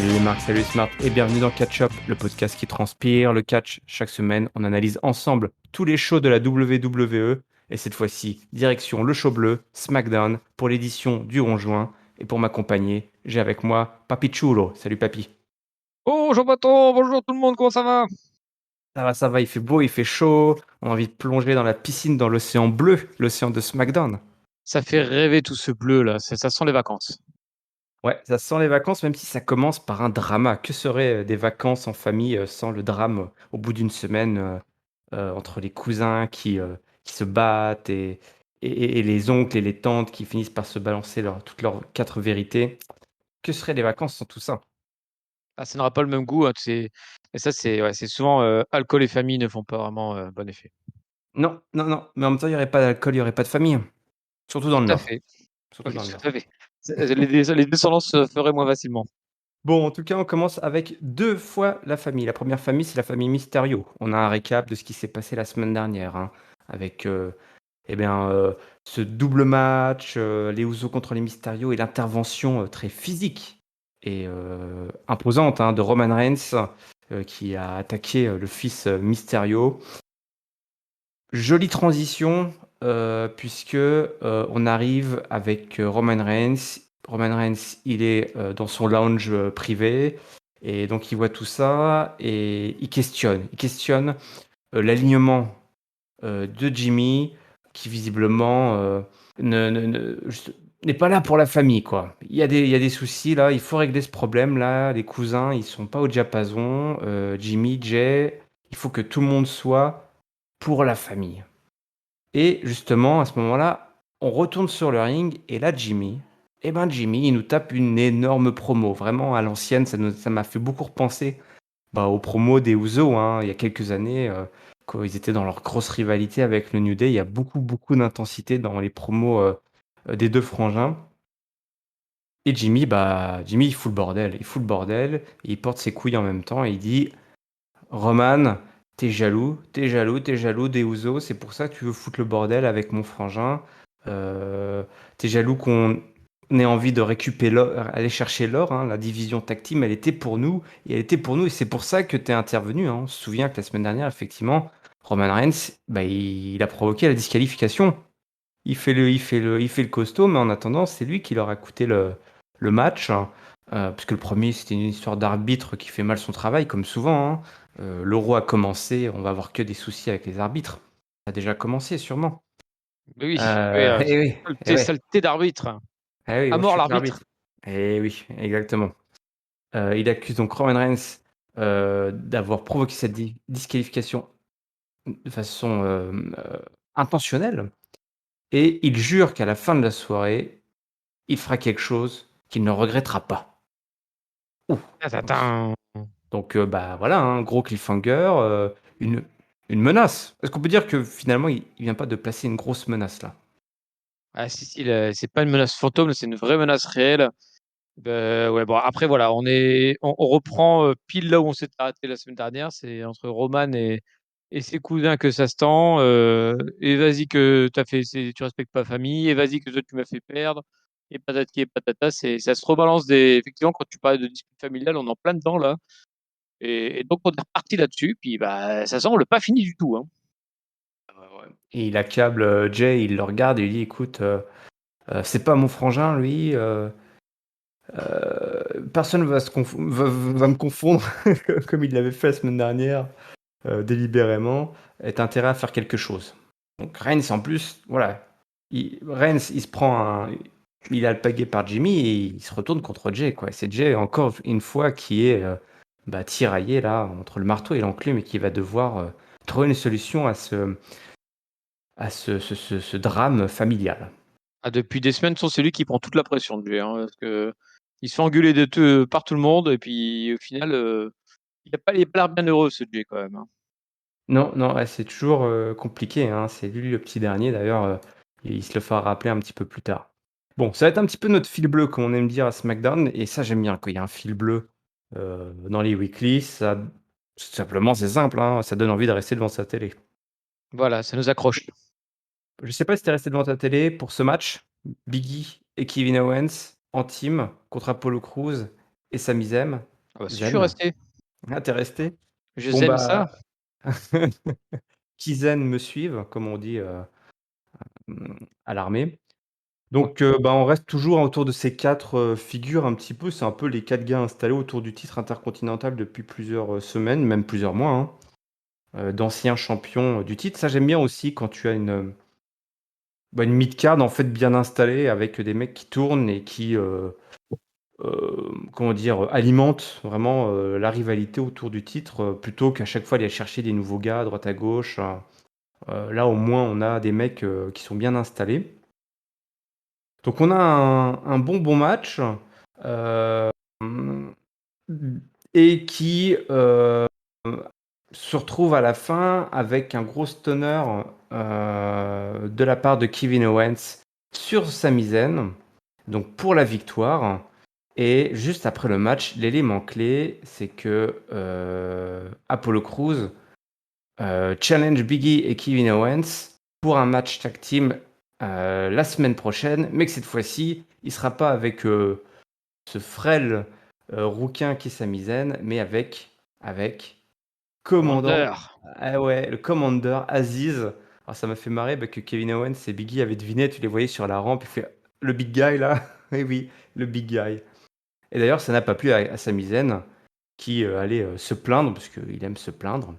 Salut Marc, salut Smart et bienvenue dans Catch Up, le podcast qui transpire le catch. Chaque semaine, on analyse ensemble tous les shows de la WWE et cette fois-ci, direction le show bleu, SmackDown, pour l'édition du 11 juin. Et pour m'accompagner, j'ai avec moi Papi Chulo. Salut Papi. Bonjour Baton, bonjour tout le monde, comment ça va? Ça va, il fait beau, il fait chaud. On a envie de plonger dans la piscine, dans l'océan bleu, l'océan de SmackDown. Ça fait rêver tout ce bleu là, ça sent les vacances. Ouais, ça sent les vacances, même si ça commence par un drama. Que seraient des vacances en famille sans le drame au bout d'une semaine entre les cousins qui se battent et les oncles et les tantes qui finissent par se balancer toutes leurs quatre vérités. Que seraient les vacances sans tout ça? Ah, ça n'aura pas le même goût, hein, et ça c'est ouais, c'est souvent alcool et famille ne font pas vraiment bon effet. Non, non, non. Mais en même temps, il n'y aurait pas d'alcool, il n'y aurait pas de famille. Surtout dans le Tout à Nord. fait, Surtout oui, dans le tout Nord. à fait. Les descendants se feraient moins facilement. Bon, en tout cas, on commence avec deux fois la famille. La première famille, c'est la famille Mysterio. On a un récap de ce qui s'est passé la semaine dernière, hein, avec eh bien, ce double match, les Usos contre les Mysterio et l'intervention très physique et imposante hein, de Roman Reigns qui a attaqué le fils Mysterio. Jolie transition puisque on arrive avec Roman Reigns. Roman Reigns, il est dans son lounge privé et donc il voit tout ça et il questionne. Il questionne l'alignement de Jimmy qui visiblement n'est pas là pour la famille quoi. Il y a des soucis là, il faut régler ce problème là. Les cousins, ils sont pas au diapason. Jimmy, Jay, il faut que tout le monde soit pour la famille. Et justement, à ce moment-là, on retourne sur le ring et là, Jimmy, eh ben Jimmy, il nous tape une énorme promo. Vraiment, à l'ancienne, ça m'a fait beaucoup repenser aux promos des Usos, hein, il y a quelques années, quand ils étaient dans leur grosse rivalité avec le New Day. Il y a beaucoup, beaucoup d'intensité dans les promos des deux frangins. Et Jimmy, Jimmy, il fout le bordel. Il fout le bordel, et il porte ses couilles en même temps et il dit Roman, t'es jaloux, t'es jaloux, t'es jaloux des Usos, c'est pour ça que tu veux foutre le bordel avec mon frangin. Euh, T'es jaloux qu'on ait envie de récupérer l'or, aller chercher l'or, hein. La division tag team, elle était pour nous, et elle était pour nous, et c'est pour ça que t'es intervenu, hein. On se souvient que la semaine dernière, effectivement, Roman Reigns, il a provoqué la disqualification. Il fait le costaud, mais en attendant, c'est lui qui leur a coûté le match, hein. Puisque le premier, c'était une histoire d'arbitre qui fait mal son travail, comme souvent, hein. L'Euro a commencé, on va avoir que des soucis avec les arbitres. Ça a déjà commencé, sûrement. Mais oui, oui, Eh oui, eh saleté, ouais. saleté d'arbitre. Eh oui, À moi je mort suis que l'arbitre. l'arbitre. Eh oui, exactement. Il accuse donc Roman Reigns d'avoir provoqué cette disqualification de façon intentionnelle. Et il jure qu'à la fin de la soirée, il fera quelque chose qu'il ne regrettera pas. Ouh. Donc, Tatatin. voilà, un gros cliffhanger, une, une menace. Est-ce qu'on peut dire que finalement, il vient pas de placer une grosse menace là? Ah si, si, c'est pas une menace fantôme, c'est une vraie menace réelle. Ouais, bon, après, voilà, on reprend pile là où on s'est arrêté la semaine dernière. C'est entre Roman et ses cousins que ça se tend. Et vas-y, que tu respectes pas famille. Et vas-y, que toi, tu m'as fait perdre. Et patati et patata. Ça se rebalance effectivement, quand tu parlais de dispute familiale, on est en plein dedans là. Et donc, on est reparti là-dessus. Puis, bah, ça semble pas fini du tout, hein. Et il accable Jay, il le regarde et il dit écoute, c'est pas mon frangin lui, personne va me confondre comme il l'avait fait la semaine dernière, délibérément, et t'as intérêt à faire quelque chose. Donc Reigns en plus, voilà, Reigns il se prend il a le pagaie par Jimmy et il se retourne contre Jay quoi. Et c'est Jay encore une fois qui est tiraillé là entre le marteau et l'enclume et qui va devoir trouver une solution à ce drame familial. Ah, depuis des semaines, c'est lui qui prend toute la pression de lui, hein, parce que il se fait engueuler par tout le monde. Et puis, au final, il a pas l'air bien heureux, ce Jay, quand même, hein. Non, non, ouais, c'est toujours compliqué, hein. C'est lui le petit dernier d'ailleurs, il se le fera rappeler un petit peu plus tard. Bon, ça va être un petit peu notre fil bleu, comme on aime dire à SmackDown, et ça j'aime bien quand il y a un fil bleu dans les weeklies, ça, tout simplement c'est simple, hein, ça donne envie de rester devant sa télé. Voilà, ça nous accroche. Je sais pas si t'es resté devant ta télé pour ce match, Biggie et Kevin Owens en team contre Apollo Crews et Sami Zayn. Ah bah, si je suis Zen? resté. Ah, tu resté? Je Bon, zen ça. bah, qui zen me suivent, comme on dit, à l'armée. Ouais. Donc, bah, on reste toujours autour de ces 4 figures un petit peu. C'est un peu les 4 gars installés autour du titre intercontinental depuis plusieurs, semaines, même plusieurs mois, hein, d'anciens champions, du titre. Ça, j'aime bien aussi quand tu as une mid-card, en fait, bien installée avec des mecs qui tournent et qui, comment dire? Alimentent vraiment, la rivalité autour du titre, plutôt qu'à chaque fois aller chercher des nouveaux gars à droite à gauche, là, au moins, on a des mecs, qui sont bien installés. Donc on a un bon match, hem, et qui, se retrouve à la fin avec un gros stunner, de la part de Kevin Owens sur Sami Zayn, donc pour la victoire. Et juste après le match, l'élément clé, c'est que, Apollo Crews, challenge Biggie et Kevin Owens pour un match tag team, la semaine prochaine, mais que cette fois-ci, il sera pas avec, ce frêle, rouquin qui est Sami Zayn, mais avec commandant, Commander. ah ouais, le Commander Aziz. Alors ça m'a fait marrer, bah, que Kevin Owens et Biggie avaient deviné, tu les voyais sur la rampe, il fait: «Le big guy là?» Eh oui, le big guy. Et d'ailleurs, ça n'a pas plu à Sami Zayn qui, allait, se plaindre, parce qu'il aime se plaindre,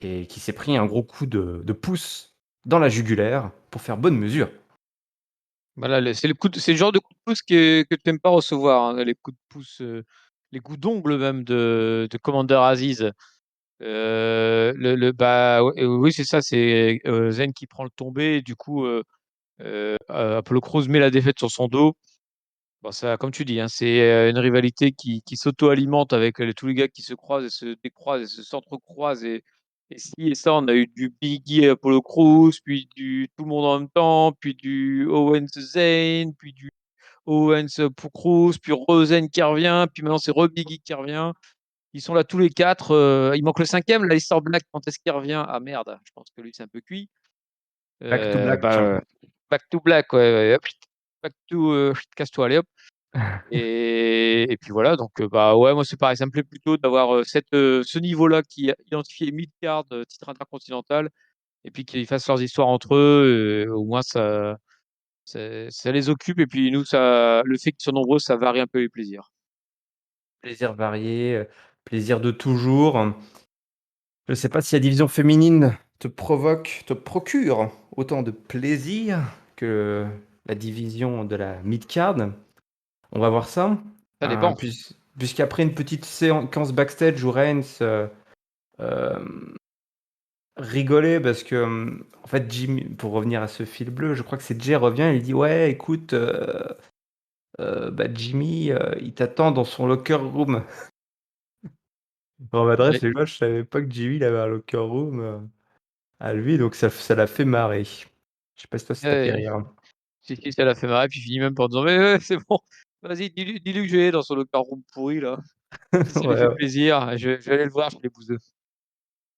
et qui s'est pris un gros coup de pouce dans la jugulaire pour faire bonne mesure. Voilà, c'est le genre de coup de pouce que tu aimes pas recevoir, hein, les coups de pouce, les coups d'ongle même de Commander Aziz. Bah, ouais, oui, c'est ça, c'est, Zayn qui prend le tombé et du coup, Apollo Crews met la défaite sur son dos. Bon ça, comme tu dis, hein, c'est, une rivalité qui s'auto-alimente avec, tous les gars qui se croisent et se décroisent et se s'entrecroisent et ci et ça. On a eu du Biggie et Apollo Crews, puis du tout le monde en même temps, puis du Owens Zayn, puis du Owens pour Crews, puis Rosen qui revient, puis maintenant c'est re-Biggie qui revient. Ils sont là tous les 4. Il manque le cinquième, l'Aleister Black, quand est-ce qu'il revient? Ah merde, je pense que lui c'est un peu cuit. Back to black. Bah, Back to Black, ouais, ouais, hop, back to, casse-toi, allez hop. Et puis voilà, donc bah ouais, moi c'est pareil, ça me plaît plutôt d'avoir ce niveau-là qui est identifié mid-card, titre intercontinental, et puis qu'ils fassent leurs histoires entre eux. Au moins ça les occupe, et puis nous, le fait qu'ils soient nombreux, ça varie un peu les plaisirs. Plaisir varié, plaisir de toujours. Je ne sais pas si la division féminine te procure autant de plaisir que la division de la mid-card. On va voir ça. Ça dépend. Puisqu'après une petite séquence backstage où Reigns, hem, rigolait parce que, en fait, Jimmy, pour revenir à ce fil bleu, je crois que c'est Jay revient, il dit: «Ouais, écoute, bah, Jimmy, il t'attend dans son locker room». En Ouais, m'adresse et moi, je savais pas que Jimmy, il avait un locker room, à lui, donc ça l'a fait marrer. Je sais pas si toi, ça t'a fait ouais, rire? si, si, ça l'a fait marrer, puis il finit même par disant: «Mais ouais, c'est bon, vas-y, dis-lui que je vais dans son locker room pourri là. Si ça lui Ouais, fait ouais. plaisir, je vais aller le voir, je vais les bouseux».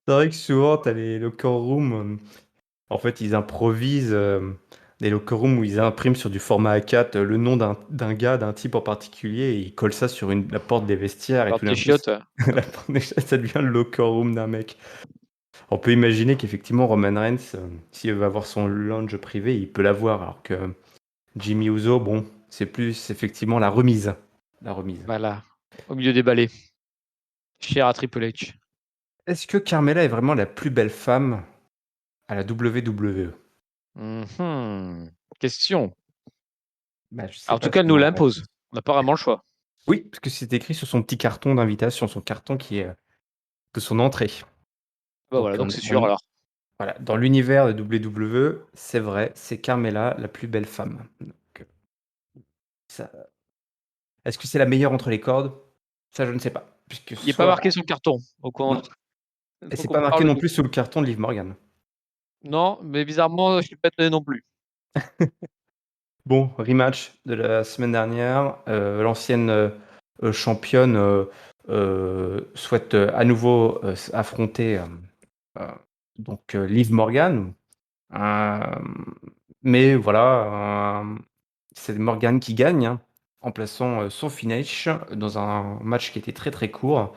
C'est vrai que souvent, tu as les locker rooms, en fait, ils improvisent, des locker rooms où ils impriment sur du format A4, le nom d'un gars, d'un type en particulier, et ils collent ça sur la porte des vestiaires, et Alors tout tes d'un coup, chiottes, la porte des ça devient le locker room d'un mec. On peut imaginer qu'effectivement, Roman Reigns, s'il veut avoir son lounge privé, il peut l'avoir, alors que Jimmy Uso, bon, c'est plus effectivement la remise. La remise. voilà, au milieu des balais, cher à Triple H. Est-ce que Carmella est vraiment la plus belle femme à la WWE? Mmh. Question. Bah, je sais En tout pas cas, ce elle qu'on nous en l'impose. pense. On n'a pas vraiment le choix. Oui, parce que c'est écrit sur son petit carton d'invitation, son carton qui est, de son entrée. Bah voilà, Donc donc c'est sûr alors. voilà, dans l'univers de WWE, c'est vrai, c'est Carmella la plus belle femme. Donc, ça, est-ce que c'est la meilleure entre les cordes? Ça, je ne sais pas, puisque Il est pas soit marqué sur le carton, donc on non, et c'est donc on pas marqué parle non de plus sous le carton de Liv Morgan. non, mais bizarrement, je suis pas étonné non plus. Bon, rematch de la semaine dernière, l'ancienne, championne, souhaite, à nouveau, affronter, heu, donc Liv Morgan. Hem, mais voilà, c'est Morgan qui gagne, hein. en plaçant son finish dans un match qui était très très court.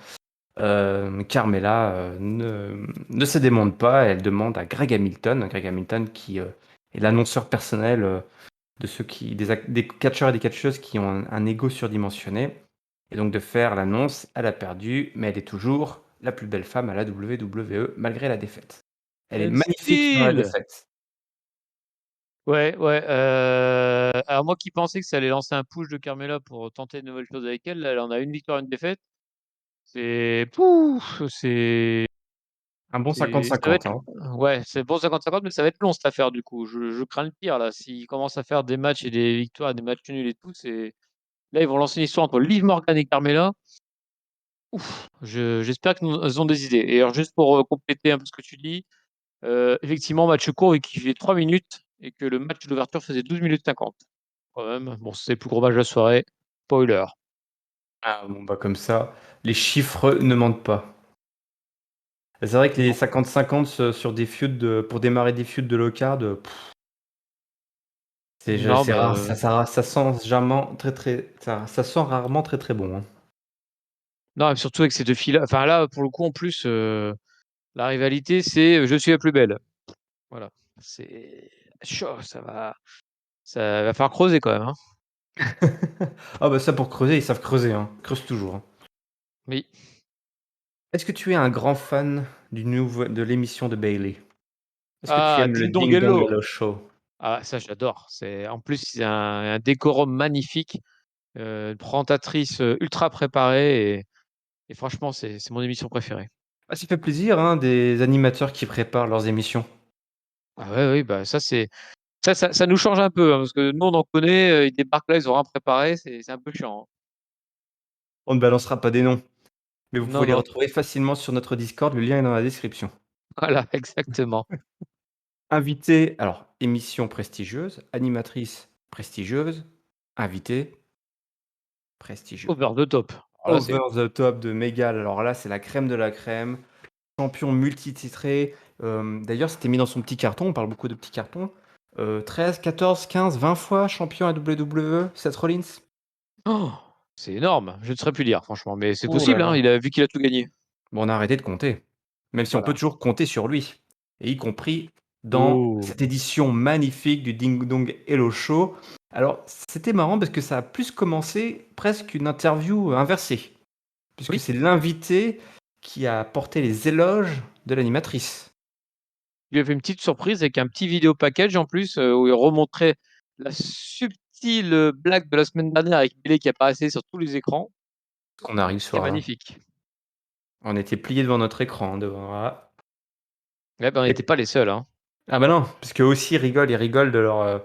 Carmella ne se démonte pas, elle demande à Greg Hamilton qui est l'annonceur personnel de ceux des catcheurs et des catcheuses qui ont un ego surdimensionné, et donc de faire l'annonce. Elle a perdu, mais elle est toujours la plus belle femme à la WWE malgré la défaite. Elle est And magnifique dans la still! défaite. Ouais, ouais, alors moi qui pensais que ça allait lancer un push de Carmella pour tenter de nouvelles choses avec elle, là, elle en a une victoire, une défaite. C'est pouf! Un bon Ça va 50-50, être hein. ouais, c'est bon 50-50, mais ça va être long cette affaire du coup. Je crains le pire là. S'ils commencent à faire des matchs et des victoires, des matchs nuls et tout, c'est là ils vont lancer une histoire entre Liv Morgan et Carmella. Ouf, j'espère qu'elles ont des idées. Et alors juste pour compléter un peu ce que tu dis, effectivement match court et qui fait 3 minutes et que le match d'ouverture faisait 12 minutes 50. Quand même, bon c'est le plus gros match de la soirée. Spoiler. Ah bon, bah comme ça, les chiffres ne mentent pas. C'est vrai que les Non, 50-50 sur des feuds pour démarrer des feuds de low card, non c'est rare, bah, ça sent jamais très très, ça sent rarement très très bon, hein. non et surtout avec ces 2 filles là, enfin là pour le coup en plus, la rivalité c'est, je suis la plus belle. Voilà, c'est chaud, ça va falloir creuser quand même, hein. Ah bah ça pour creuser, ils savent creuser, hein. Ils creusent toujours, hein. Oui. Est-ce que tu es un grand fan de l'émission de Bailey? Est-ce que tu Ah, aimes le Ding Dong Ding Dong Hello! Hello Show? Ah ça j'adore, c'est en plus il y a un décorum magnifique, présentatrice, ultra préparée et franchement c'est mon émission préférée. Ah, ça fait plaisir, hein, des animateurs qui préparent leurs émissions. Ah ouais, oui, bah ça nous change un peu, hein, parce que nous on en connaît, ils débarquent là, ils ont rien préparé, c'est un peu chiant, hein. On ne balancera pas des noms, mais vous Non, pouvez les non, retrouver facilement sur notre Discord, le lien est dans la description. voilà exactement. Invité, alors émission prestigieuse, animatrice prestigieuse, invité prestigieux. Over the top. Voilà, c'est Over the top de Megal, alors là, c'est la crème de la crème, champion multititré. D'ailleurs, c'était mis dans son petit carton, on parle beaucoup de petits cartons. 13, 14, 15, 20 fois champion à WWE, Seth Rollins. c'est énorme, je ne saurais plus dire franchement, mais c'est Oh là possible, hein, là. il a vu qu'il a tout gagné. Bon, on a arrêté de compter, même si on peut Voilà. toujours compter sur lui, et y compris dans Oh! cette édition magnifique du Ding Dong Hello Show. Alors, c'était marrant parce que ça a plus commencé presque une interview inversée, puisque Oui, c'est l'invité qui a porté les éloges de l'animatrice. il lui a fait une petite surprise avec un petit vidéo package en plus, où il remontrait la subtile, blague de la semaine dernière avec Pelé qui apparaissait sur tous les écrans. On arrive C'était soir, hein. magnifique. On était pliés devant notre écran, devant, voilà. Ouais, bah, on n'était Et pas les seuls, hein. ah bah non, parce qu'eux aussi ils rigolent de leur,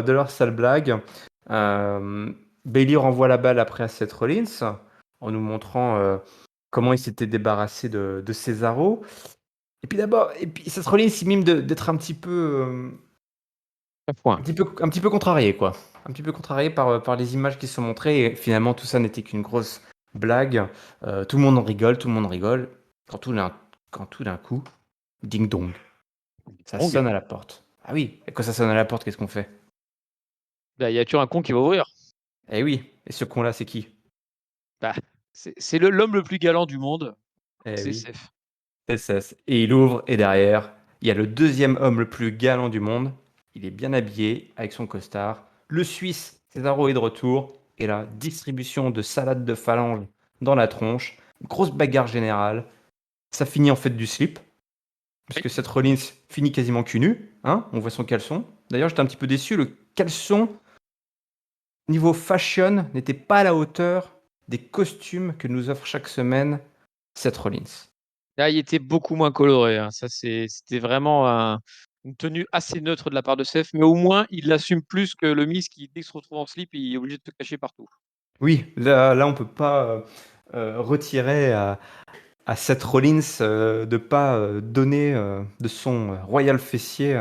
de leur sale blague. Bailey renvoie la balle après à Seth Rollins, en nous montrant comment il s'était débarrassé de Cesaro. Et puis Seth Rollins, il mime d'être Un point. un petit peu contrarié, quoi. Un petit peu contrarié par les images qui sont montrées. Et finalement, tout ça n'était qu'une grosse blague. Tout le monde en rigole, tout le monde rigole. Quand quand tout d'un coup, ding dong. Ça Ong. sonne à la porte. Ah oui, et quand ça sonne à la porte, qu'est-ce qu'on fait? Bah, il y a toujours un con qui va ouvrir. Eh oui, et ce con-là, c'est qui? Bah, c'est l'homme le plus galant du monde, Eh c'est oui, Seth. c'est Cess. Et il ouvre, et derrière, il y a le deuxième homme le plus galant du monde. Il est bien habillé, avec son costard. Le Suisse, Cesaro est de retour. Et la distribution de salade de phalange dans la tronche. Grosse bagarre générale. Ça finit en fait du slip, Oui. puisque Seth Rollins finit quasiment cul nu. Hein, on voit son caleçon. D'ailleurs, j'étais un petit peu déçu. Le caleçon, niveau fashion, n'était pas à la hauteur des costumes que nous offre chaque semaine Seth Rollins. Là, il était beaucoup moins coloré, hein. Ça, c'était vraiment une tenue assez neutre de la part de Seth, mais au moins, il l'assume plus que le Miz qui, dès qu'il se retrouve en slip, il est obligé de se cacher partout. Oui, là on peut pas retirer à Seth Rollins de pas donner de son royal fessier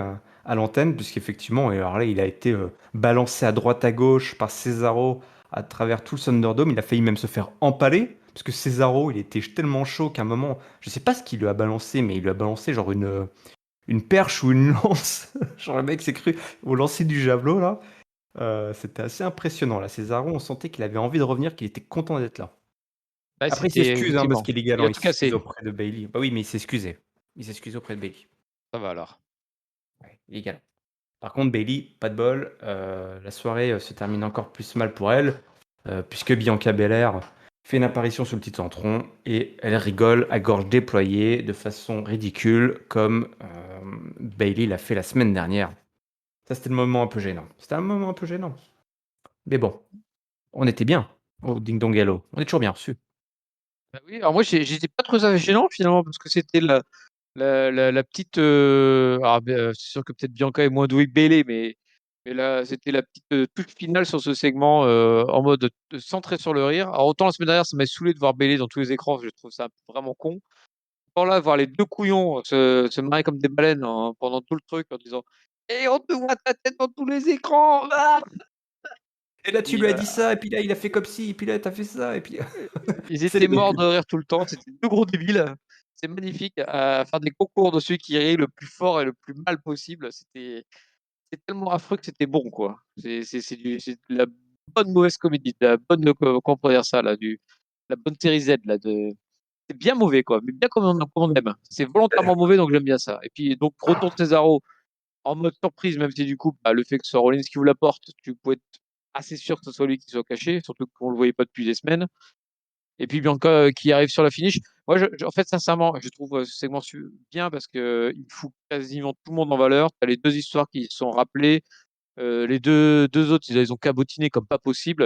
à l'antenne, puisqu'effectivement, et alors là, il a été balancé à droite à gauche par Cesaro à travers tout le Thunderdome. Il a failli même se faire empaler, parce que Cesaro, il était tellement chaud qu'à un moment, je sais pas ce qu'il lui a balancé, mais il lui a balancé genre une perche ou une lance. Genre le mec s'est cru au lancer du javelot là. C'était assez impressionnant là. Cesaro, on sentait qu'il avait envie de revenir, qu'il était content d'être là. Ouais, Après, il c'était s'excuse, hein, parce effectivement. qu'il est Il galant, a il tout s'excuse cassé. auprès de Bayley. Bah oui, mais il s'excusait. Il s'excuse auprès de Bayley. Ça va alors. Ouais, il est galant. Par contre, Bayley, pas de bol. La soirée se termine encore plus mal pour elle, puisque Bianca Belair fait une apparition sur le Titantron et elle rigole à gorge déployée de façon ridicule, comme Bayley l'a fait la semaine dernière. Ça, c'était le moment un peu gênant. C'était un moment un peu gênant. Mais bon, on était bien au Ding Dong Gallo. On est toujours bien reçus. Bah oui, alors moi j'étais pas trop gênant finalement parce que c'était la petite. C'est sûr que peut-être Bianca est moins douée que Bayley, mais là c'était la petite touche finale sur ce segment en mode centré sur le rire. Alors autant la semaine dernière ça m'a saoulé de voir Bayley dans tous les écrans, je trouve ça vraiment con. Autant là, voir les deux couillons se marrer comme des baleines pendant tout le truc en disant «Et on te voit ta tête dans tous les écrans!» ah Et là, tu Et, lui as dit ça, et puis là, il a fait comme ci, et puis là, t'as fait ça, et puis ils c'est étaient les morts de véhicules. rire tout le temps. C'était deux gros débiles. C'est magnifique à faire des concours de celui qui rit le plus fort et le plus mal possible. C'est tellement affreux que c'était bon, quoi. C'est de la bonne mauvaise comédie, de la bonne, comment on pourrait dire ça, là, la bonne série Z, là, c'est bien mauvais, quoi, mais bien comme on aime. C'est volontairement mauvais, donc j'aime bien ça. Et puis, donc, retour de Cesaro en mode surprise, même si du coup, bah, le fait que ce soit Rollins qui vous la porte, tu pouvais être assez sûr que ce soit lui qui soit caché, surtout qu'on le voyait pas depuis des semaines. Et puis Bianca qui arrive sur la finish. Moi, en fait, sincèrement, je trouve ce segment bien parce que il fout quasiment tout le monde en valeur. Tu as les deux histoires qui sont rappelées. Les deux autres, ils ont cabotiné comme pas possible.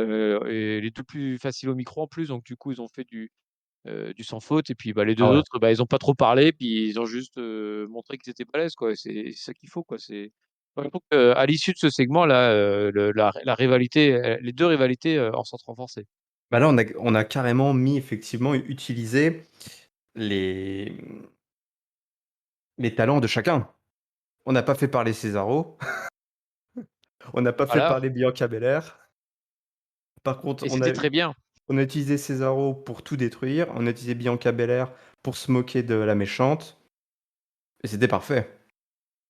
Et les deux plus faciles au micro en plus. Donc, du coup, ils ont fait du sans faute. Et puis, bah, les Ah deux ouais. autres, bah, ils ont pas trop parlé. Puis, ils ont juste montré qu'ils étaient balèzes, quoi. Et c'est ça qu'il faut, quoi. Je trouve qu'à l'issue de ce segment-là, la rivalité, les deux rivalités en sont renforcées. Bah là, on a carrément mis, effectivement, utilisé les, les talents de chacun. On n'a pas fait parler Cesaro, on n'a pas fait Voilà. parler Bianca Belair. Par contre, Et c'était très bien. on a utilisé Cesaro pour tout détruire, on a utilisé Bianca Belair pour se moquer de la méchante, et c'était parfait.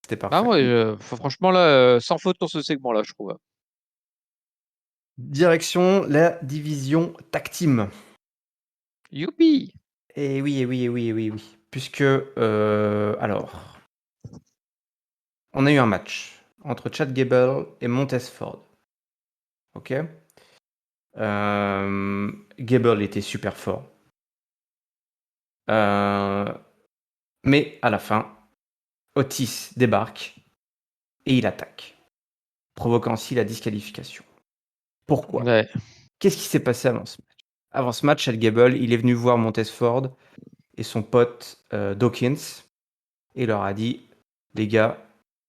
C'était Ah parfait. ouais, franchement là, sans faute sur ce segment-là, je trouve. Direction la division Tag Team. Youpi! Et oui, et oui, et oui, et oui, oui. Puisque, alors, on a eu un match entre Chad Gable et Montez Ford. Ok. Gable était super fort. Mais à la fin, Otis débarque et il attaque, provoquant ainsi la disqualification. Pourquoi? Ouais. Qu'est-ce qui s'est passé avant ce match? Avant ce match, Chad Gable, il est venu voir Montez Ford et son pote Dawkins et il leur a dit, les gars,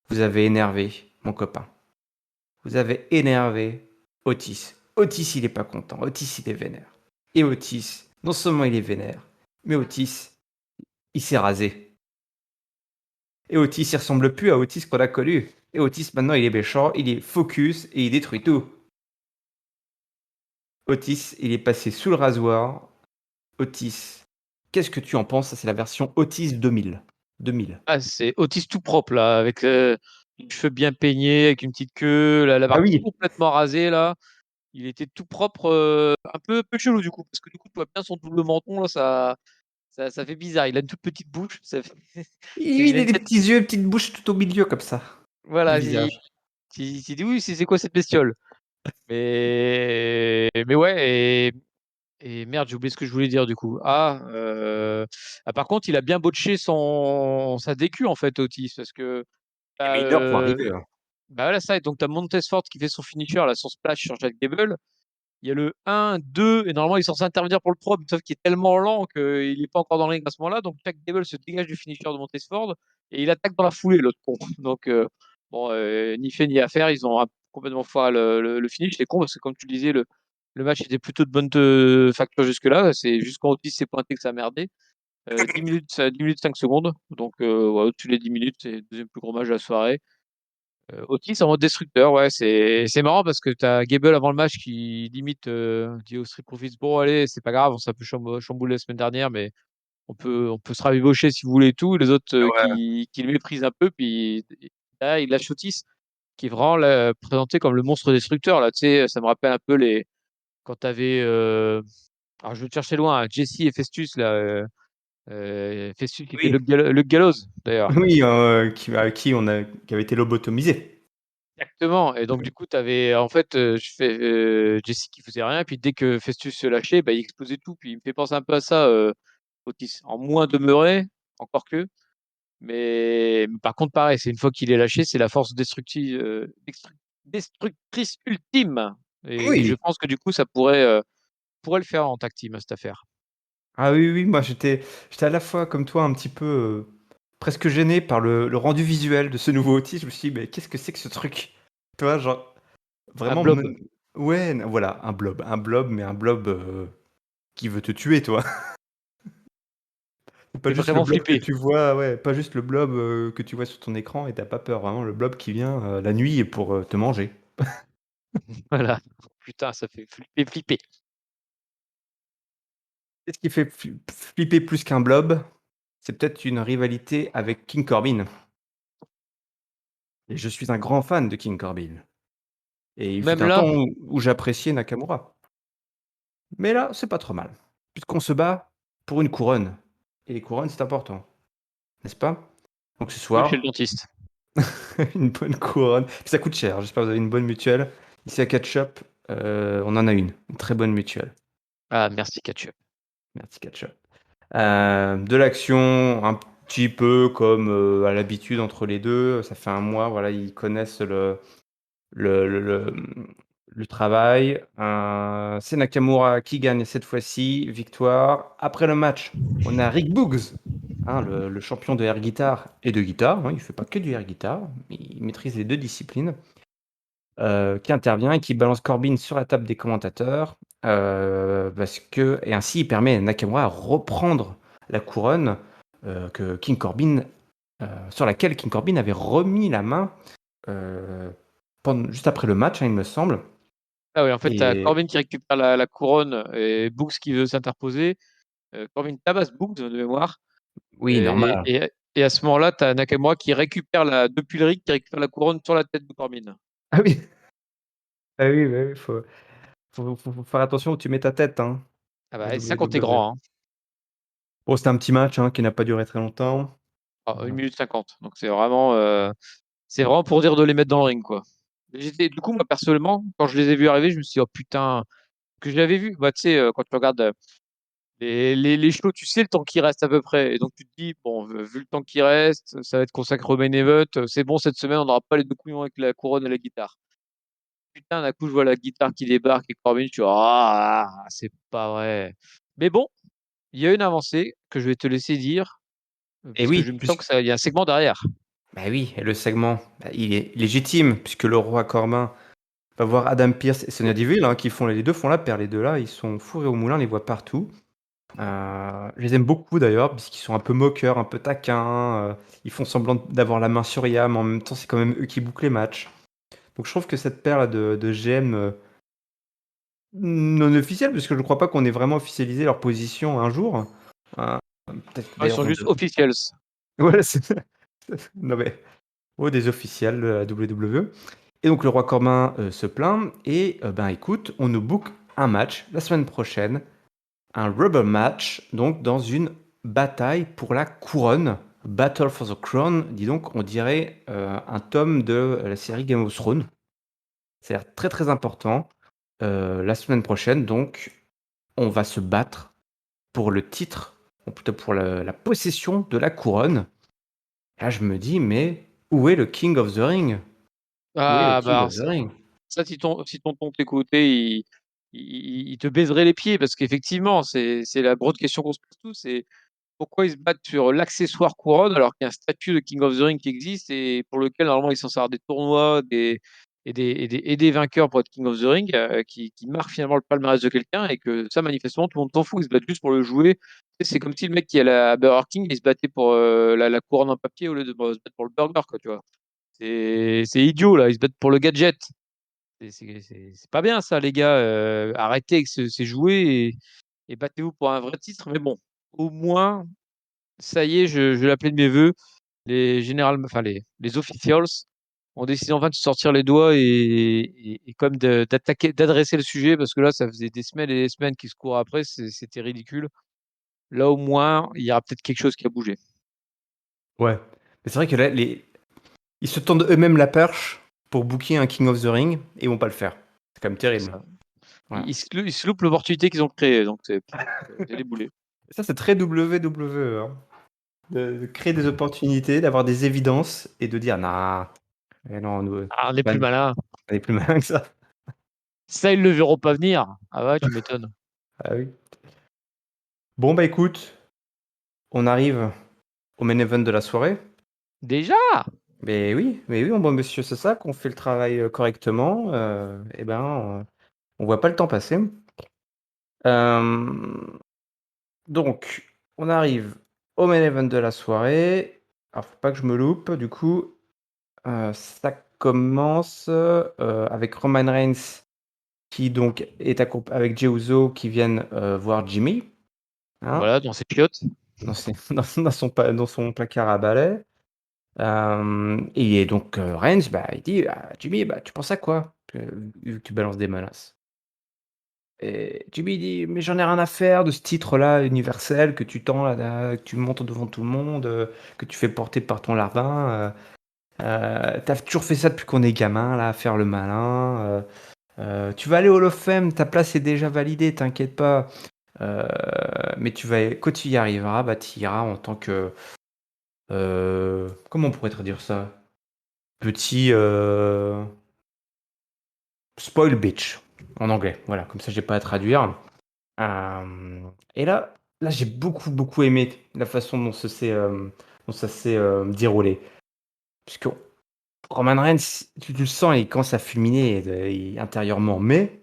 vous avez énervé mon copain. Vous avez énervé Otis. Otis, il est pas content. Otis, il est vénère. Et Otis, non seulement il est vénère, mais Otis, il s'est rasé. Et Otis, il ressemble plus à Otis qu'on a connu. Et Otis, maintenant, il est méchant, il est focus et il détruit tout. Otis, il est passé sous le rasoir. Otis, qu'est-ce que tu en penses? Ça, c'est la version Otis 2000. 2000. Ah, c'est Otis tout propre là, avec les cheveux bien peignés, avec une petite queue, la Ah barbe oui, complètement rasée là. Il était tout propre, un peu chelou du coup, parce que du coup, tu vois bien son double menton là, ça fait bizarre. Il a une toute petite bouche, il a il a une des tête. petits yeux, une petite bouche tout au milieu comme ça, du Voilà, visage. il s'est dit oui, c'est quoi cette bestiole? Mais ouais, et merde, j'ai oublié ce que je voulais dire du coup. Par contre, il a bien botché sa DQ en fait, Otis, parce que Il a bah, mis une heure pour arriver, hein. bah voilà ça. Et donc, tu as Montesfort qui fait son finisher, là, son splash sur Jack Gable. Il y a le 1, 2, et normalement, il est censé intervenir pour le 3, mais sauf qu'il est tellement lent qu'il n'est pas encore dans le ring à ce moment-là. Donc, Jack Gable se dégage du finisher de Montesfort et il attaque dans la foulée, l'autre con. Donc, bon, ni fait ni à faire. Ils ont complètement foiré le finish. C'est con parce que, comme tu le disais, le match était plutôt de bonne facture jusque-là. C'est juste quand Otis s'est pointé que ça a merdé. 10 minutes, 10 minutes 5 secondes. Donc, ouais, au-dessus des 10 minutes, c'est le deuxième plus gros match de la soirée. Otis en mode destructeur, ouais, c'est marrant parce que tu as Gable avant le match qui limite dit au Street Profits, bon allez, c'est pas grave, on s'est un peu chamboulé la semaine dernière, mais on peut se rabibocher si vous voulez et tout. Les autres Ouais. qui le méprisent un peu, puis là, il lâche Otis. qui est vraiment là, présenté comme le monstre destructeur. Là, tu sais, ça me rappelle un peu quand tu avais. Alors, je vais te chercher loin, hein, Jesse et Festus, là. Festus qui était Oui, Luke Gallows, d'ailleurs. oui, qui avait été lobotomisé. Exactement. Et donc, du coup, tu avais en fait Jesse qui faisait rien. Puis dès que Festus se lâchait, bah, il explosait tout. Puis il me fait penser un peu à ça, Otis. En moins demeuré, encore que. Mais par contre, pareil, c'est une fois qu'il est lâché, c'est la force destructive, destructrice ultime. Et je Oui. pense que du coup, ça pourrait le faire en tag team, cette affaire. Ah oui, oui, moi j'étais à la fois comme toi un petit peu presque gêné par le rendu visuel de ce nouveau outil. Je me suis dit, mais qu'est-ce que c'est que ce truc? Tu vois, genre, Un vraiment, blob. ouais, voilà, mais un blob qui veut te tuer, toi. C'est pas C'est juste le vraiment blob que flippé. tu vois, ouais, pas juste le blob que tu vois sur ton écran et t'as pas peur, vraiment le blob qui vient la nuit pour te manger. Voilà. Putain, ça fait flipper. Qu'est-ce qui fait flipper plus qu'un blob? C'est peut-être une rivalité avec King Corbin. Et je suis un grand fan de King Corbin. Et il fut Même un là, temps où j'appréciais Nakamura. Mais là, c'est pas trop mal, puisqu'on se bat pour une couronne. Et les couronnes, c'est important, n'est-ce pas? Donc ce oui, chez le soir, dentiste. une bonne couronne. Puis ça coûte cher, j'espère que vous avez une bonne mutuelle. Ici à Ketchup, on en a une très bonne mutuelle. Ah, merci, Ketchup. Merci Ketchup. De l'action, un petit peu comme à l'habitude entre les deux. Ça fait un mois, voilà, ils connaissent le, le, le, le travail. C'est Nakamura qui gagne cette fois-ci. Victoire. Après le match, on a Rick Boogs, hein, le champion de air guitar et de guitare. Hein, il ne fait pas que du air guitar, mais il maîtrise les deux disciplines. Qui intervient et qui balance Corbin sur la table des commentateurs. Et ainsi, il permet à Nakamura à reprendre la couronne que King Corbin, sur laquelle King Corbin avait remis la main euh, juste après le match, hein, il me semble. Ah oui, en fait, tu as Et Corbin qui récupère la couronne et Boogs qui veut s'interposer. Corbin tabasse Boogs de mémoire. oui, Et, normal. et, et à ce moment-là, tu as Nakamura qui récupère depuis le ring, qui récupère la couronne sur la tête de Corbin. Ah oui, ah oui, bah oui, faut faire attention où tu mets ta tête, hein, Ah à bah, c'est ça quand t'es WWE. grand, hein. Bon, c'était un petit match hein, qui n'a pas duré très longtemps. Ah, 1 Voilà. minute 50. Donc c'est vraiment pour dire de les mettre dans le ring, quoi. Du coup, moi, personnellement, quand je les ai vus arriver, je me suis dit, oh putain, que je l'avais vu. Bah, tu sais, quand tu regardes les shows, tu sais le temps qui reste à peu près. Et donc, tu te dis, bon, vu le temps qui reste, ça va être consacré au main event. C'est bon, cette semaine, on n'aura pas les deux couillons avec la couronne et la guitare. Putain, d'un coup, je vois la guitare qui débarque et Corbin, je suis, c'est pas vrai. Mais bon, il y a une avancée que je vais te laisser dire, Et parce que oui, je me sens puisque que il y a un segment derrière. bah oui, et le segment, bah, il est légitime puisque le roi Corbin va voir Adam Pearce et Sonya Deville, hein, qui font les deux font la paire, les deux là, ils sont fourrés au moulin, on les voit partout. Je les aime beaucoup d'ailleurs, puisqu'ils sont un peu moqueurs, un peu taquins, ils font semblant d'avoir la main sur Yam, en même temps c'est quand même eux qui bouclent les matchs. Donc je trouve que cette paire là de GM non officielle, parce que je ne crois pas qu'on ait vraiment officialisé leur position un jour. Euh, Peut-être que Ah, ils d'ailleurs sont juste officiels. voilà, non mais des officiels à WWE. Et donc le roi Corbin se plaint et ben écoute, on nous book un match la semaine prochaine, un rubber match, donc dans une bataille pour la couronne, Battle for the Crown, dis donc, on dirait un tome de la série Game of Thrones. C'est très très important. La semaine prochaine, donc, on va se battre pour le titre, ou plutôt pour la possession de la couronne. Là, je me dis, mais où est le King of the Ring? Où est le Ah, bah, King alors, of the Ring? ça, si tonton t'écoutait, il te baiserait les pieds parce qu'effectivement, c'est la grande question qu'on se pose tous. C'est pourquoi ils se battent sur l'accessoire couronne alors qu'il y a un statut de King of the Ring qui existe et pour lequel normalement ils sont censés avoir des tournois et des vainqueurs pour être King of the Ring qui marquent finalement le palmarès de quelqu'un et que ça manifestement tout le monde s'en fout, ils se battent juste pour le jouer. Tu sais, c'est comme si le mec qui est à la Burger King il se battait pour la couronne en papier au lieu de se battre pour le burger, quoi, tu vois. C'est idiot là, ils se battent pour le gadget. C'est pas bien ça, les gars. Arrêtez avec ces jouets et battez-vous pour un vrai titre. Mais bon, au moins, ça y est, je l'appelais de mes voeux. Les officials on décide enfin de se sortir les doigts et comme d'attaquer, d'adresser le sujet, parce que là, ça faisait des semaines et des semaines qu'ils se courent après, c'était ridicule. Là, au moins, il y aura peut-être quelque chose qui a bougé. Ouais. Mais c'est vrai que là, ils se tendent eux-mêmes la perche pour booker un King of the Ring et ils vont pas le faire. C'est quand même C'est terrible. ça. Voilà. Ils se loupent l'opportunité qu'ils ont créée, donc c'est les boulets. Ça, c'est très WWE, hein. De créer des opportunités, d'avoir des évidences et de dire, nah, mais non, nous, Ah, on est plus man, malin. on est plus malin que ça. Ça, ils le verront pas venir. Ah ouais, tu m'étonnes. Ah oui. Bon, bah écoute, on arrive au main event de la soirée. Déjà? Mais oui, mon bon monsieur, c'est ça, qu'on fait le travail correctement. Eh ben, on voit pas le temps passer. Euh, donc, on arrive au main event de la soirée. Alors, faut pas que je me loupe. Du coup, ça commence avec Roman Reigns qui donc est avec Jey Uso qui viennent voir Jimmy, hein, Voilà, dans ces chiottes. dans son placard à balai. Et donc Reigns, bah, il dit à Jimmy, bah, tu penses à quoi vu que tu balances des menaces? Et Jimmy dit, mais j'en ai rien à faire de ce titre-là universel que tu tends là, que tu montres devant tout le monde, que tu fais porter par ton larbin. T'as toujours fait ça depuis qu'on est gamin, là, à faire le malin. Tu vas aller au Hall of Fame, ta place est déjà validée, t'inquiète pas. Euh, mais quand tu y arriveras, bah, tu iras en tant que... comment on pourrait te dire ça? Petit spoil bitch en anglais. Voilà, comme ça j'ai pas à traduire. Et là j'ai beaucoup aimé la façon dont ça s'est déroulé. Puisque Roman Reigns, tu le sens, il commence à fulminer intérieurement, mais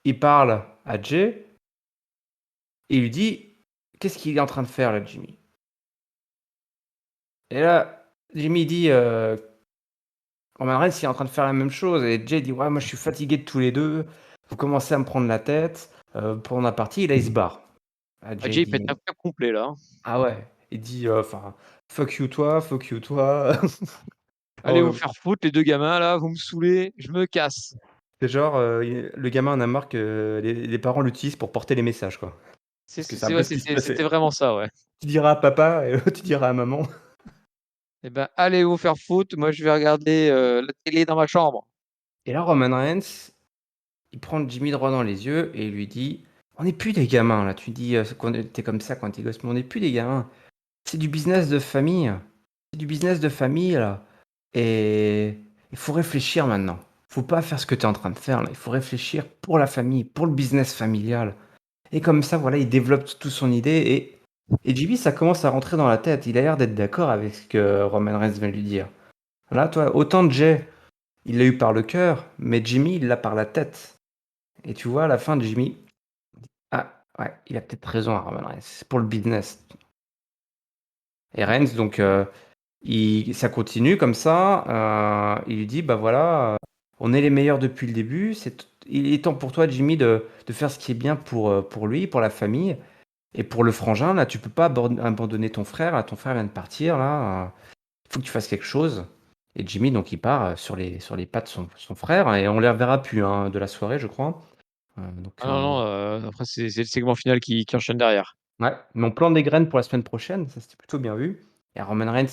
il parle à Jay et il lui dit qu'est-ce qu'il est en train de faire là, Jimmy? Et là, Jimmy dit Roman Reigns il est en train de faire la même chose et Jay dit ouais moi je suis fatigué de tous les deux, vous commencez à me prendre la tête pour la partie et là il se barre. Ah, Ah, Jay Jay, il pète un dit câble complet, là, hein. ah ouais, il dit enfin fuck you toi. Allez Oh, vous faire foutre, les deux gamins, là, vous me saoulez, je me casse. c'est genre le gamin en a marre que les parents l'utilisent pour porter les messages quoi. Parce que c'est un Ouais, peu ce qui se c'était passait. vraiment ça, ouais. Tu diras à papa et l'autre tu diras à maman. Eh ben, allez vous faire foutre, moi je vais regarder la télé dans ma chambre. Et là Roman Reigns, il prend Jimmy droit dans les yeux et il lui dit on n'est plus des gamins là, tu dis quand t'es comme ça quand t'es gosse, mais on n'est plus des gamins. C'est du business de famille. C'est du business de famille, là. Et il faut réfléchir maintenant. Faut pas faire ce que tu es en train de faire, là. Il faut réfléchir pour la famille, pour le business familial. Et comme ça, voilà, il développe tout son idée. Et JB, ça commence à rentrer dans la tête. Il a l'air d'être d'accord avec ce que Roman Reigns vient de lui dire. Là, toi, autant Jay, il l'a eu par le cœur, mais Jimmy, il l'a par la tête. Et tu vois, à la fin de Jimmy, ah, ouais, il a peut-être raison, Roman Reigns. C'est pour le business. Et Reigns, donc, ça continue comme ça. Il lui dit, bah voilà, on est les meilleurs depuis le début. Il est temps pour toi, Jimmy, de faire ce qui est bien pour lui, pour la famille. Et pour le frangin, là, tu peux pas abandonner ton frère. Là, ton frère vient de partir, là. Il faut que tu fasses quelque chose. Et Jimmy, donc, il part sur les pas de son frère. Et on les reverra plus hein, de la soirée, je crois. Donc, Ah non, non, après c'est le segment final qui enchaîne derrière. ouais, mais on plante des graines pour la semaine prochaine, ça c'était plutôt bien vu. Et Roman Reigns,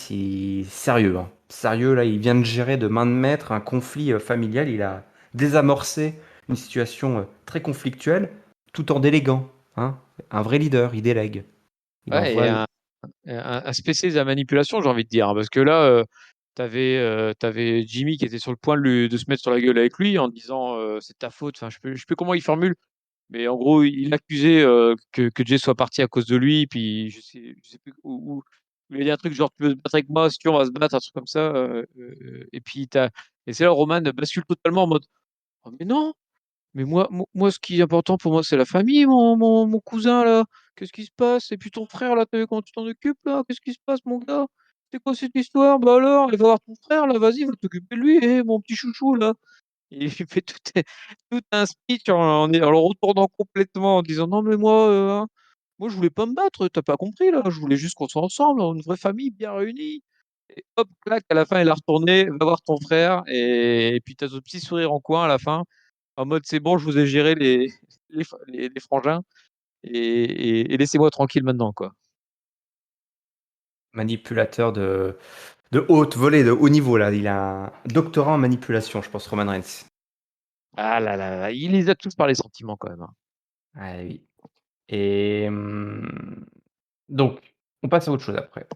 sérieux, hein. Sérieux, là, il vient de gérer de main de maître un conflit familial. Il a désamorcé une situation très conflictuelle tout en déléguant, hein. Un vrai leader, il délègue. Il Ouais, envoie. et un spécialiste de la manipulation, j'ai envie de dire, hein, parce que là, t'avais Jimmy qui était sur le point de se mettre sur la gueule avec lui en disant c'est ta faute. Enfin, je sais plus comment il formule, mais en gros, il accusait que Jay soit parti à cause de lui. Puis je sais plus où. Il a dit un truc genre tu veux te battre avec moi, si tu veux, on va se battre, un truc comme ça. Et c'est là Roman bascule totalement en mode oh, mais non, mais moi, ce qui est important pour moi, c'est la famille, mon cousin, là. Qu'est-ce qui se passe? Et puis ton frère, là, comment tu t'en occupes, là? Qu'est-ce qui se passe, mon gars? C'est quoi cette histoire? Bah alors, il va voir ton frère, là, vas-y, va t'occuper de lui, mon petit chouchou, là. Et il fait tout un speech en le retournant complètement, en disant non, mais moi, hein, moi, je voulais pas me battre, t'as pas compris, là. Je voulais juste qu'on soit ensemble, une vraie famille bien réunie. Et hop, clac, à la fin, il a retourné, va voir ton frère, et puis t'as ce petit sourire en coin à la fin, en mode c'est bon, je vous ai géré les frangins, et laissez-moi tranquille maintenant, quoi. Manipulateur de haute volée, de haut niveau là. Il a un doctorat en manipulation, je pense, Roman Reigns. Ah là là là, il les a tous par les sentiments quand même, hein. Ah oui. Et donc, on passe à autre chose après.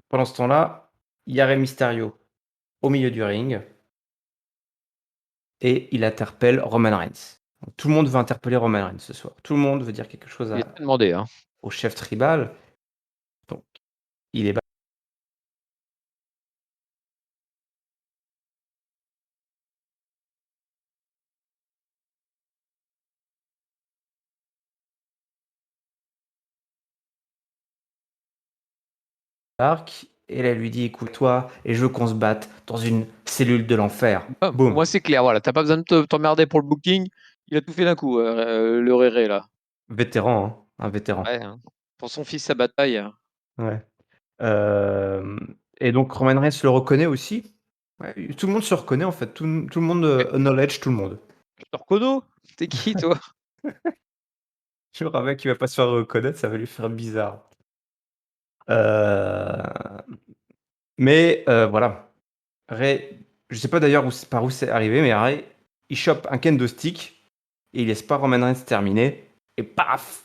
Pendant ce temps-là, il y a Rey Mysterio au milieu du ring et il interpelle Roman Reigns. Donc, tout le monde veut interpeller Roman Reigns ce soir. Tout le monde veut dire quelque chose Il est très demandé, hein. au chef tribal. Donc, il est barque et là, elle lui dit écoute, toi et je veux qu'on se batte dans une cellule de l'enfer. Boum. Moi, c'est clair, voilà, t'as pas besoin de t'emmerder pour le booking. Il a tout fait d'un coup, le Réré, là. Vétéran, hein, un vétéran. Ouais, hein. Pour son fils, sa bataille, hein. Ouais. Et donc Roman Reigns le reconnaît aussi. Ouais, tout le monde se reconnaît en fait. Tout le monde Mais, acknowledge tout le monde. Torcono, t'es qui, toi? Toujours un mec qui va pas se faire reconnaître, ça va lui faire bizarre. Euh, Mais voilà. Ray, je sais pas d'ailleurs par où c'est arrivé, mais Ray, il chope un kendo stick et il laisse pas Roman Reigns terminer. Et paf!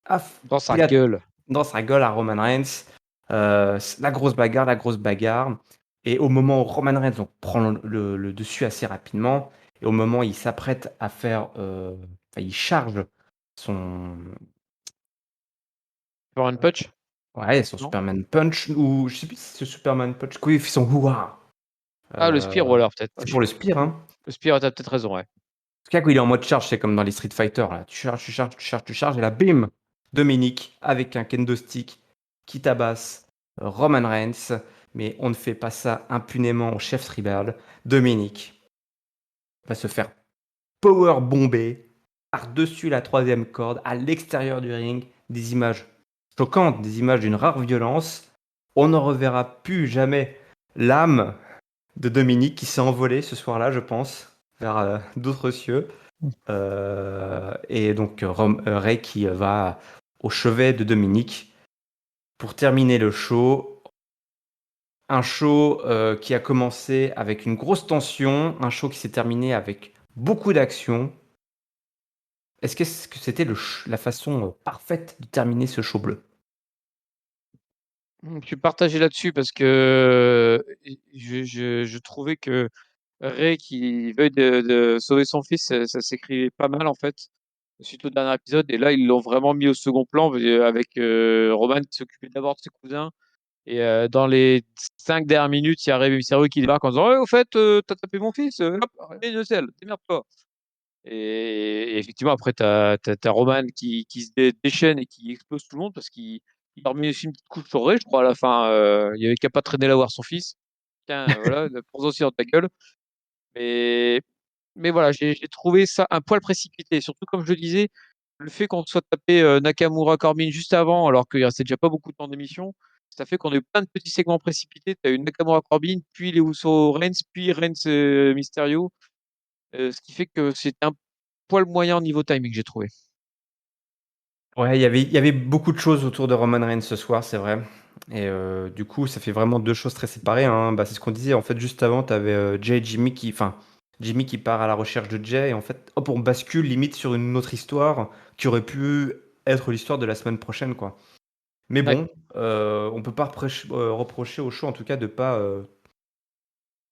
Paf! Dans sa Il a gueule. dans sa gueule à Roman Reigns. La grosse bagarre, la grosse bagarre. Et au moment où Roman Reigns donc, prend le dessus assez rapidement, et au moment où il s'apprête à faire. Enfin, il charge son. Pour une punch? Ouais, son Non? Superman Punch, ou je sais plus si c'est Superman Punch. Oui, il fait son houah. Ah, le Spear, ou alors, peut-être. Ah, C'est je pour sais le plus. Spear, hein. Le Spear, t'as peut-être raison, ouais. En tout cas, quand il est en mode charge, c'est comme dans les Street Fighter, là. Tu charges, tu charges, tu charges, tu charges, et là, bim! Dominique, avec un kendo stick, qui tabasse Roman Reigns. Mais on ne fait pas ça impunément au chef tribal. Dominique va se faire power bomber par-dessus la troisième corde, à l'extérieur du ring. Des images choquantes, des images d'une rare violence. On ne reverra plus jamais l'âme de Dominique qui s'est envolée ce soir-là, je pense, vers d'autres cieux. Et donc Ray qui va au chevet de Dominique pour terminer le show. Un show qui a commencé avec une grosse tension, un show qui s'est terminé avec beaucoup d'action. Est-ce que c'était la façon parfaite de terminer ce show bleu? Je suis partagé là-dessus parce que je trouvais que Ray qui veuille de sauver son fils, ça s'écrivait pas mal en fait, suite au dernier épisode. Et là, ils l'ont vraiment mis au second plan avec Roman qui s'occupait d'abord de ses cousins. Et dans les 5 dernières minutes, il y a Rey Mysterio qui débarque en disant: «Ouais, au fait, t'as tapé mon fils, hop, allez, de sel, démerde-toi.» Et effectivement, après, t'as Roman qui se déchaîne et qui explose tout le monde parce qu'il leur met aussi une petite couche sur Ray, je crois, à la fin. Il y avait qu'à pas traîner là voir son fils. Tiens, voilà, prends-en aussi dans ta gueule. Mais, mais voilà, j'ai trouvé ça un poil précipité. Surtout, comme je le disais, le fait qu'on soit tapé Nakamura Corbin juste avant, alors qu'il restait déjà pas beaucoup de temps d'émission, ça fait qu'on a eu plein de petits segments précipités. Tu as eu Nakamura Corbin, puis les Uso Reigns, puis Reigns Mysterio. Ce qui fait que c'était un poil moyen au niveau timing, j'ai trouvé. Ouais, il y avait beaucoup de choses autour de Roman Reigns ce soir, c'est vrai. Et du coup, ça fait vraiment deux choses très séparées, hein. Bah, c'est ce qu'on disait. En fait, juste avant, tu avais Jay et Jimmy enfin, Jimmy qui part à la recherche de Jay. Et en fait, hop, on bascule limite sur une autre histoire qui aurait pu être l'histoire de la semaine prochaine, quoi. Mais Ouais. bon, on peut pas reprocher au show, en tout cas, de pas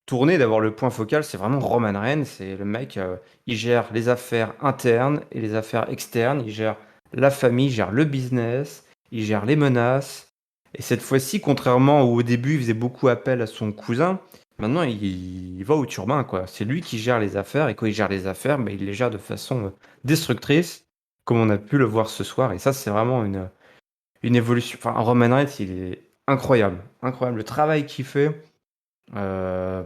tourner, d'avoir le point focal. C'est vraiment Roman Reigns. C'est le mec, il gère les affaires internes et les affaires externes. Il gère la famille, il gère le business, il gère les menaces. Et cette fois-ci, contrairement où au début il faisait beaucoup appel à son cousin, maintenant il va au turbin, quoi. C'est lui qui gère les affaires et quand il gère les affaires, il les gère de façon destructrice, comme on a pu le voir ce soir. Et ça, c'est vraiment une évolution. Enfin, Roman Reigns, il est incroyable, incroyable. Le travail qu'il fait. euh,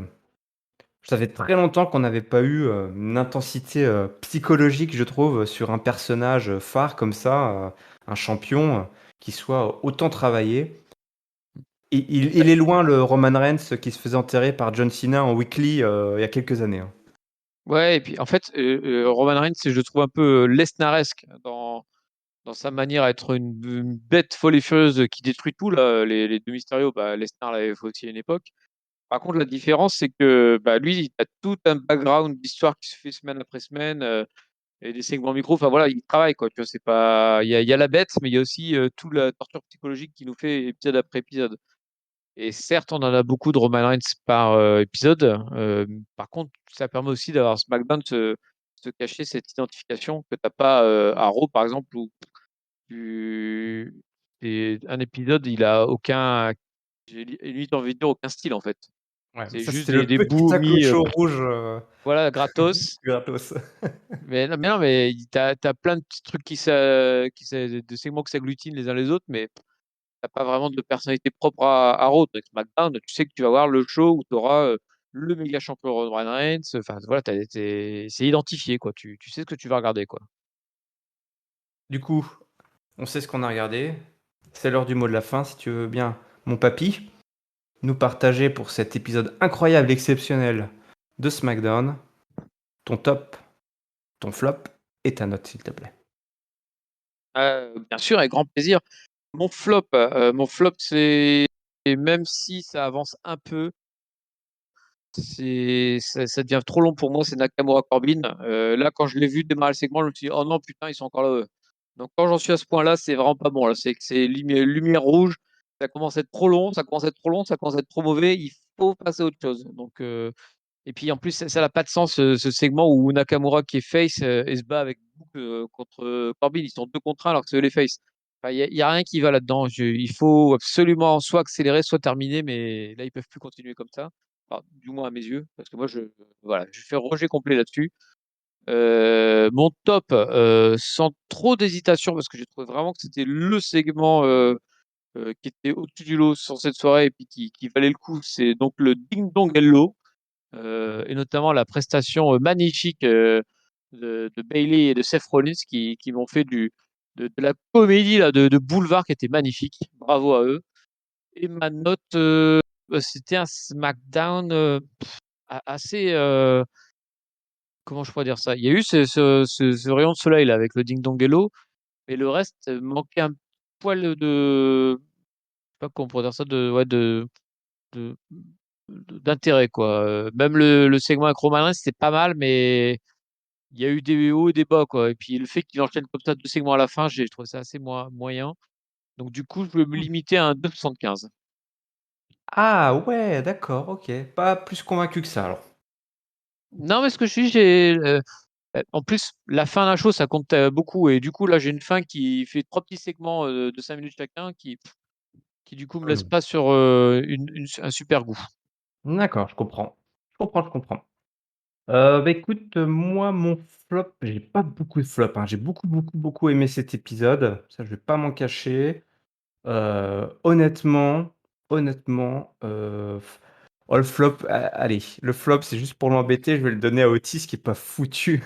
Ça fait très longtemps qu'on n'avait pas eu une intensité psychologique, je trouve, sur un personnage phare comme ça, un champion qui soit autant travaillé. Il est loin le Roman Reigns qui se faisait enterrer par John Cena en weekly il y a quelques années, hein. Ouais, et puis en fait, Roman Reigns, je le trouve un peu Lesnaresque dans sa manière à être une bête folle et furieuse qui détruit tout. Là, les deux Mysterio, bah, Lesnar l'avait fait aussi à une époque. Par contre, la différence, c'est que bah, lui, il a tout un background d'histoire qui se fait semaine après semaine et des segments micro. Enfin voilà, il travaille quoi. Tu vois, c'est pas, il y a la bête, mais il y a aussi toute la torture psychologique qu'il nous fait épisode après épisode. Et certes, on en a beaucoup de Roman Reigns par épisode. Par contre, ça permet aussi d'avoir SmackDown se cacher cette identification que t'as pas à Raw, par exemple, où un épisode, il a aucun, j'ai limite envie de dire aucun style en fait. Ouais, C'est ça juste c'était le des petit bouts mis, sacocho rouge voilà, gratos. gratos. Mais non, mais t'as plein de petits trucs de segments qui s'agglutinent les uns les autres, mais t'as pas vraiment de personnalité propre à Raw. Avec SmackDown, tu sais que tu vas voir le show où tu auras le méga champion Roman Reigns. Enfin, voilà, c'est identifié, quoi. Tu sais ce que tu vas regarder, quoi. Du coup, on sait ce qu'on a regardé. C'est l'heure du mot de la fin, si tu veux bien, mon papy, nous partager pour cet épisode incroyable, exceptionnel de SmackDown, ton top, ton flop et ta note, s'il te plaît. Bien sûr, avec grand plaisir. Mon flop, c'est et même si ça avance un peu, ça devient trop long pour moi, c'est Nakamura Corbin. Là, quand je l'ai vu démarrer le segment, je me suis dit, oh non, putain, ils sont encore là, eux. Donc, quand j'en suis à ce point-là, c'est vraiment pas bon. Là, c'est que c'est lumière rouge. Ça commence à être trop long, ça commence à être trop long, ça commence à être trop mauvais. Il faut passer à autre chose. Donc, et puis en plus, ça n'a pas de sens ce segment où Nakamura qui est face et se bat avec Book contre Corbin. Ils sont 2 contre 1 alors que c'est eux les face. Enfin, il y a rien qui va là-dedans. Il faut absolument soit accélérer, soit terminer, mais là, ils peuvent plus continuer comme ça. Enfin, du moins à mes yeux, parce que moi, voilà, je fais rejet complet là-dessus. Mon top, sans trop d'hésitation, parce que j'ai trouvé vraiment que c'était le segment qui était au-dessus du lot sur cette soirée et puis qui valait le coup, c'est donc le Ding Dong Hello. Et notamment la prestation magnifique de Bailey et de Seth Rollins qui m'ont fait de la comédie là, de boulevard qui était magnifique. Bravo à eux. Et ma note, c'était un SmackDown assez. Comment je pourrais dire ça? Il y a eu ce rayon de soleil là avec le Ding Dong Hello, mais le reste manquait un poil de. Je sais pas comment on pourrait dire ça, ouais, de- d'intérêt quoi. Même le segment avec Roman Reigns, c'était pas mal, mais il y a eu des hauts et des bas quoi. Et puis le fait qu'il enchaîne comme ça 2 segments à la fin, j'ai trouvé ça assez moyen. Donc du coup, je vais me limiter à un 2,75. Ah ouais, d'accord, ok. Pas plus convaincu que ça alors. Non, mais ce que je suis, en plus, la fin d'un show, ça compte beaucoup. Et du coup, là, j'ai une fin qui fait 3 petits segments de 5 minutes chacun qui du coup me laisse Hmm. pas sur un super goût. D'accord, je comprends. Je comprends, je comprends. Bah, écoute, moi, mon flop, j'ai pas beaucoup de flop, hein. J'ai beaucoup, beaucoup, beaucoup aimé cet épisode, ça je vais pas m'en cacher. Honnêtement, oh le flop, a allez, le flop, c'est juste pour l'embêter, je vais le donner à Otis qui est pas foutu.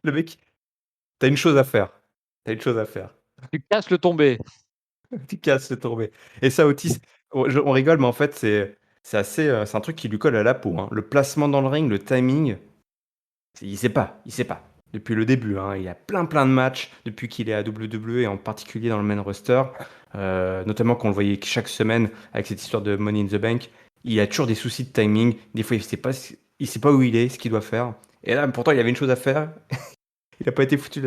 Le mec, tu as une chose à faire, tu as une chose à faire. Tu casses le tombé. Tu casses le tourbé et ça, Otis, on rigole, mais en fait, c'est assez, c'est un truc qui lui colle à la peau, hein. Le placement dans le ring, le timing. Il sait pas. Depuis le début, hein, il a plein de matchs depuis qu'il est à WWE et en particulier dans le main roster, notamment quand on le voyait chaque semaine avec cette histoire de Money in the Bank. Il a toujours des soucis de timing. Des fois, il sait pas où il est, ce qu'il doit faire. Et là, pourtant, il avait une chose à faire. Il n'a pas été foutu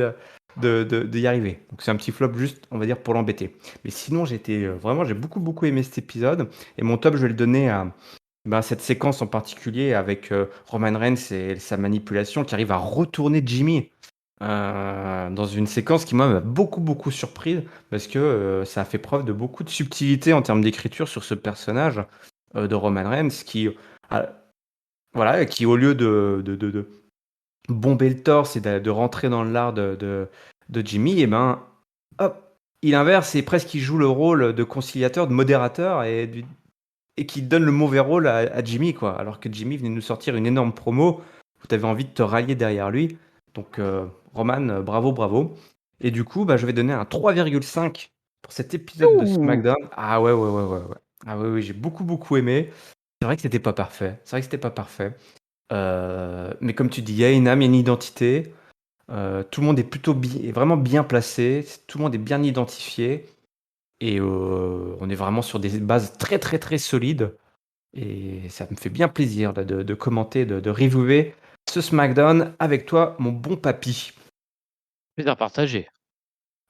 d'y arriver. Donc c'est un petit flop juste, on va dire, pour l'embêter. Mais sinon, vraiment, j'ai beaucoup aimé cet épisode. Et mon top, je vais le donner à ben, cette séquence en particulier avec Roman Reigns et sa manipulation qui arrive à retourner Jimmy dans une séquence qui, moi, m'a beaucoup surprise parce que ça a fait preuve de beaucoup de subtilité en termes d'écriture sur ce personnage de Roman Reigns ah, voilà, qui au lieu de bomber le torse et de rentrer dans le lard de Jimmy, et ben, hop, il inverse et presque il joue le rôle de conciliateur, de modérateur et qui donne le mauvais rôle à Jimmy, quoi. Alors que Jimmy venait nous sortir une énorme promo où tu avais envie de te rallier derrière lui. Donc, Roman, bravo. Et du coup, bah, je vais donner un 3,5 pour cet épisode de Ouh! SmackDown. Ah ouais, ouais, ouais, ouais, ouais. Ah oui, oui, j'ai beaucoup, beaucoup aimé. C'est vrai que c'était pas parfait. C'est vrai que c'était pas parfait. Mais comme tu dis, il y a une âme, il y a une identité. Tout le monde est plutôt est vraiment bien placé. Tout le monde est bien identifié. Et on est vraiment sur des bases très, très, très solides. Et ça me fait bien plaisir là, de commenter, de reviewer ce SmackDown avec toi, mon bon papy. Plaisir partagé.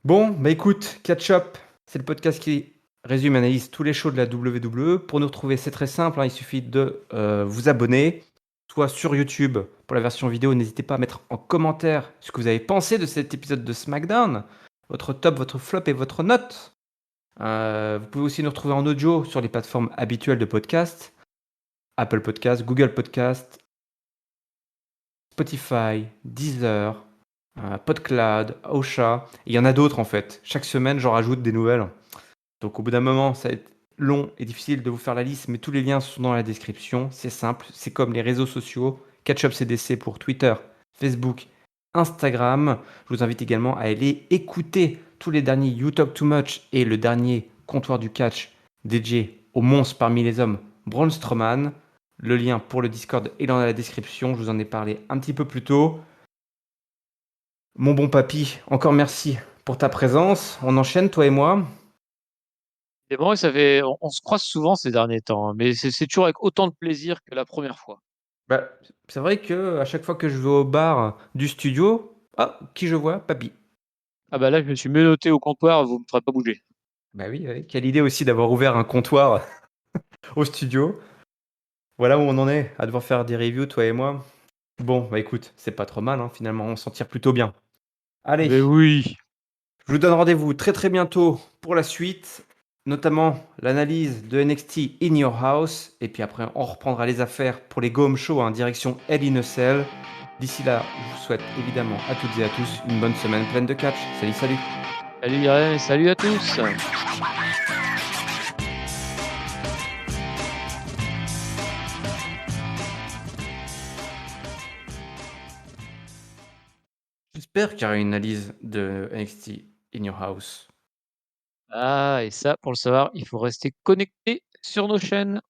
Bon, bah écoute, Catch Up, c'est le podcast qui résume et analyse tous les shows de la WWE. Pour nous retrouver, c'est très simple, hein, il suffit de vous abonner, soit sur YouTube pour la version vidéo. N'hésitez pas à mettre en commentaire ce que vous avez pensé de cet épisode de SmackDown, votre top, votre flop et votre note. Vous pouvez aussi nous retrouver en audio sur les plateformes habituelles de podcast, Apple Podcast, Google Podcast, Spotify, Deezer, PodCloud, Ocha. Il y en a d'autres en fait. Chaque semaine, j'en rajoute des nouvelles. Donc au bout d'un moment, ça va être long et difficile de vous faire la liste, mais tous les liens sont dans la description. C'est simple, c'est comme les réseaux sociaux. Catch-up CDC pour Twitter, Facebook, Instagram. Je vous invite également à aller écouter tous les derniers You Talk Too Much et le dernier comptoir du catch dédié au monstre parmi les hommes, Braun Strowman. Le lien pour le Discord est dans la description. Je vous en ai parlé un petit peu plus tôt. Mon bon papy, encore merci pour ta présence. On enchaîne, toi et moi. C'est bon, ça fait on se croise souvent ces derniers temps, hein, mais c'est toujours avec autant de plaisir que la première fois. Bah, c'est vrai que à chaque fois que je vais au bar du studio, ah, qui je vois? Papy. Ah bah là, je me suis menotté au comptoir, vous me ferez pas bouger. Bah oui, oui. Quelle idée aussi d'avoir ouvert un comptoir au studio. Voilà où on en est, à devoir faire des reviews, toi et moi. Bon, bah écoute, c'est pas trop mal, hein, finalement, on s'en tire plutôt bien. Allez, Mais oui. je vous donne rendez-vous très très bientôt pour la suite, notamment l'analyse de NXT In Your House, et puis après on reprendra les affaires pour les Go Home Show en direction Hell in a Cell. D'ici là, je vous souhaite évidemment à toutes et à tous une bonne semaine pleine de catch. Salut, salut. Salut Irène et salut à tous. J'espère qu'il y aura une analyse de NXT In Your House. Ah, et ça, pour le savoir, il faut rester connecté sur nos chaînes.